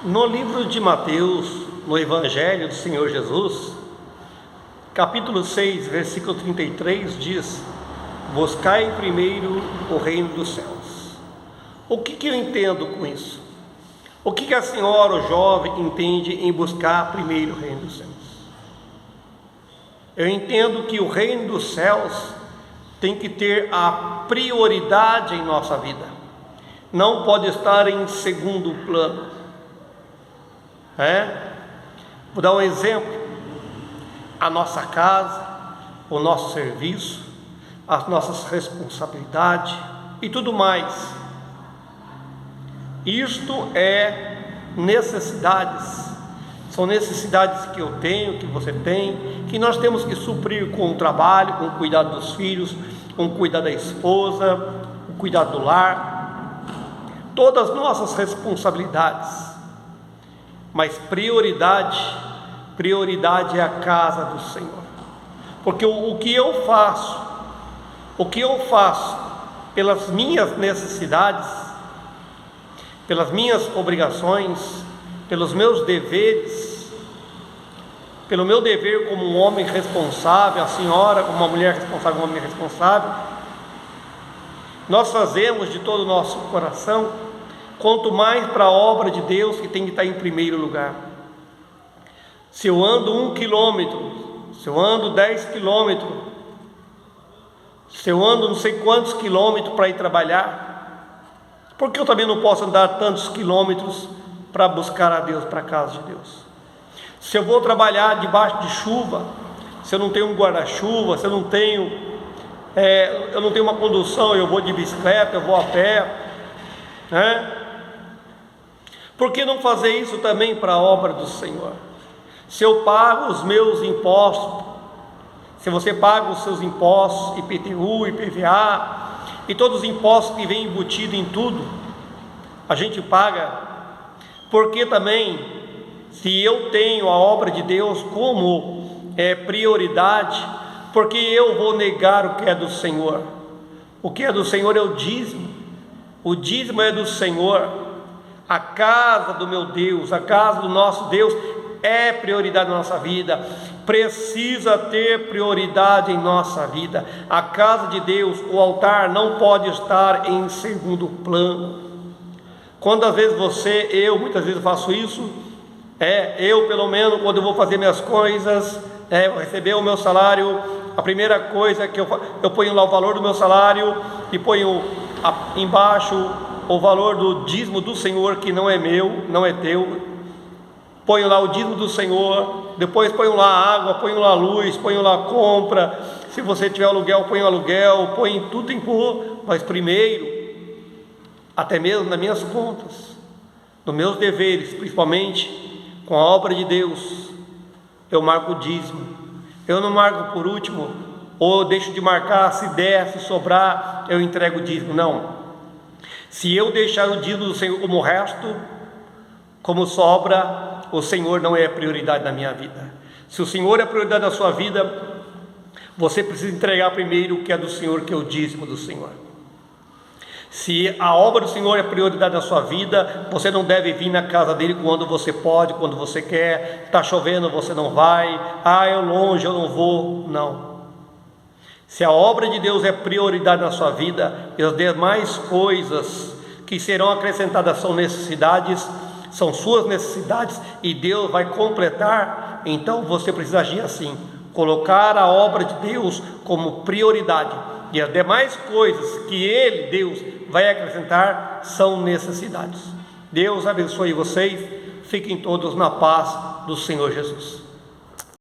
No livro de Mateus, no Evangelho do Senhor Jesus, capítulo 6, versículo 33 diz: buscai primeiro o reino dos céus. O que eu entendo com isso? O que a senhora, o jovem, entende em buscar primeiro o reino dos céus? Eu entendo que o reino dos céus tem que ter a prioridade em nossa vida, não pode estar em segundo plano. Vou dar um exemplo: a nossa casa, o nosso serviço, as nossas responsabilidades e tudo mais. Isto é necessidades, são necessidades que eu tenho, que você tem, que nós temos que suprir com o trabalho, com o cuidado dos filhos, com o cuidado da esposa, com o cuidado do lar, todas as nossas responsabilidades. Mas prioridade é a casa do Senhor, porque o que eu faço pelas minhas necessidades, pelas minhas obrigações, pelos meus deveres, pelo meu dever como um homem responsável, a senhora como uma mulher responsável, um homem responsável, nós fazemos de todo o nosso coração, quanto mais para a obra de Deus, que tem que estar em primeiro lugar. Se eu ando 1 quilômetro, se eu ando 10 quilômetros, se eu ando não sei quantos quilômetros para ir trabalhar, porque eu também não posso andar tantos quilômetros para buscar a Deus, para a casa de Deus? Se eu vou trabalhar debaixo de chuva, se eu não tenho um guarda-chuva, se eu não tenho uma condução, eu vou de bicicleta, eu vou a pé, Por que não fazer isso também para a obra do Senhor? Se eu pago os meus impostos, se você paga os seus impostos, IPTU, IPVA e todos os impostos que vêm embutidos em tudo, a gente paga, porque também, se eu tenho a obra de Deus como prioridade, porque eu vou negar o que é do Senhor? O que é do Senhor é o dízimo é do Senhor. A casa do meu Deus, a casa do nosso Deus é prioridade na nossa vida, precisa ter prioridade em nossa vida. A casa de Deus, o altar, não pode estar em segundo plano. Quantas vezes muitas vezes faço isso, eu pelo menos, quando eu vou fazer minhas coisas, vou receber o meu salário, a primeira coisa que eu ponho lá o valor do meu salário e ponho embaixo o valor do dízimo do Senhor, que não é meu, não é teu. Ponho lá o dízimo do Senhor, depois ponho lá a água, ponho lá a luz, ponho lá a compra. Se você tiver aluguel, põe o aluguel, põe tudo em pôr. Mas primeiro, até mesmo nas minhas contas, nos meus deveres, principalmente com a obra de Deus, eu marco o dízimo. Eu não marco por último, ou deixo de marcar, se der, se sobrar, eu entrego o dízimo. Não. Se eu deixar o dízimo do Senhor como o resto, como sobra, o Senhor não é prioridade na minha vida. Se o Senhor é prioridade na sua vida, você precisa entregar primeiro o que é do Senhor, que é o dízimo do Senhor. Se a obra do Senhor é prioridade na sua vida, você não deve vir na casa dele quando você pode, quando você quer. Está chovendo, você não vai. É longe, eu não vou. Não. Se a obra de Deus é prioridade na sua vida, e as demais coisas que serão acrescentadas são necessidades, são suas necessidades, e Deus vai completar, então você precisa agir assim, colocar a obra de Deus como prioridade, e as demais coisas que Deus vai acrescentar, são necessidades. Deus abençoe vocês, fiquem todos na paz do Senhor Jesus.